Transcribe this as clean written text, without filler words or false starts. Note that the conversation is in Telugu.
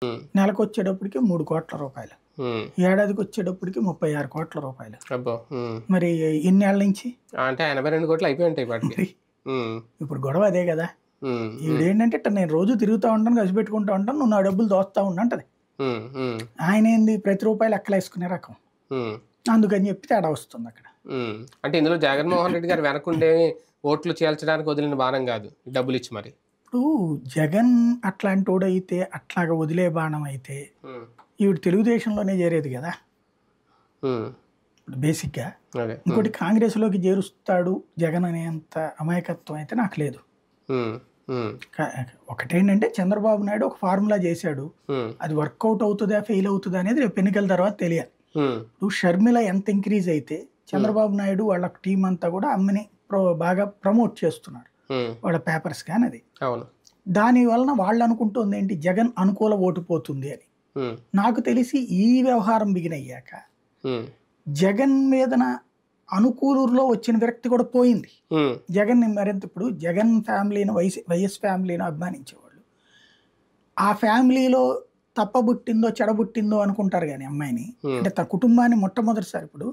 హ్మ్. నెలకొచ్చేటప్పటికి 3,00,00,000 రూపాయలు. హ్మ్. ఏడాదికొచ్చేటప్పటికి 36,00,00,000 రూపాయలు. అబ్బో! మరి ఎన్నేళ్ల నుంచి? అంటే 82,00,00,000 అయిపోయి ఉంటాయి ఈ పాటికి. మరి హ్మ్. ఇప్పుడు గొడవ అదే గదా! హ్మ్. హ్మ్. ఈవిడేంటంటే ఇట్ట నేను రోజు తిరుగుతా ఉంటాను, ఖర్చుపెట్టుకుంటా ఉంటాను, నువ్వు నా డబ్బులు దోస్తా ఉండు అంటది. హ్మ్. హ్మ్. ఆయనేంది ప్రతి రూపాయి లెక్కలేసుకునే రకం. హ్మ్. అందుకని చెప్పి తేడా వస్తుందక్కడ. హ్మ్. అంటే ఇందులో జగన్మోహన్ రెడ్డి గారు వెనకుండే ఓట్లు చీల్చడానికి వదిలిన బాణం గాదు. డబ్బులిచ్చి మరి. ఇప్పుడు జగన్ అట్లాంటోడైతే, అట్లాగా వదిలే బాణం అయితే, హ్మ్. ఈవిడ తెలుగుదేశంలోనే చేరేది గదా! హ్మ్. ఇప్పుడు బేసిక్‌గా. అదే. హ్మ్. ఇంకోటి కాంగ్రెస్‌లోకి చేరుస్తాడు జగన్ అనేంత అమాయకత్వం అయితే నాకు లేదు. హ్మ్. హ్మ్. క ఒకటేంటంటే చంద్రబాబు నాయుడు ఒక ఫార్ములా చేశాడు. హ్మ్. అది వర్కౌట్ అవుతదా? ఫెయిల్ అవుతదా? అనేది రేపు ఎన్నికల తర్వాత తెలియాలి. హ్మ్. ఇప్పుడు షర్మిల ఎంత ఇంక్రీజ్ అయితే హ్మ్. చంద్రబాబు నాయుడు వాళ్ళ టీమ్ అంతా కూడా ఆమెని బాగా ప్రమోట్ చేస్తున్నారు. హ్మ్. వాళ్ళ పేపర్స్ కానీ అది. అవును. దాని వలన వాళ్ళు అనుకుంటుంది ఏంటి జగన్ అనుకూల ఓటు పోతుంది అని. హ్మ్. నాకు తెలిసి ఈ వ్యవహారం బిగిన్ అయ్యాక హ్మ్. జగన్ మీదన అనుకూలులో వచ్చిన విరక్తి కూడా పోయింది. హ్మ్. జగన్‌ని మరింత ఇప్పుడు జగన్ ఫ్యామిలీని వైఎస్ ఫ్యామిలీని అభిమానించేవాళ్ళు. ఆ ఫ్యామిలీలో తప్పబుట్టిందో, చెడబుట్టిందో అనుకుంటారు గాని అమ్మాయిని. హ్మ్. అంటే కుటుంబాన్ని మొట్టమొదటిసారి ఇప్పుడు